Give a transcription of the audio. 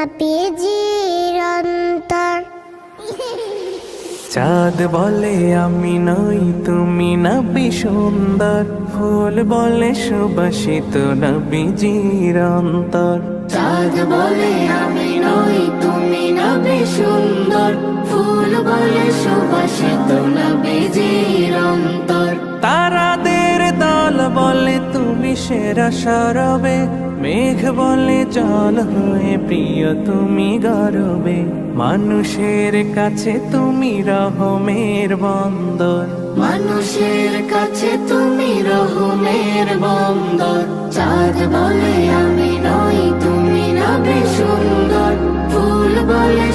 নবীজির অন্তর। চাঁদ বলে আমি নই তুমি নবী সুন্দর, ফুল বলে সুবাসিত নবীজির অন্তর। চাঁদ বলে আমি নই তুমি নবী সুন্দর, ফুল বলে সুবাসিত নবীজির অন্তর। তারাদের দল বলে তুমি সেরা সরবে, মেঘ বলে জল হয়ে প্রিয় তুমি গরবে। মানুষের কাছে তুমি রহমের বন্দর, মানুষের কাছে তুমি রহমের বন্দর। চাঁদ বলে আমি নই তুমি নবী সুন্দর, ফুল বলে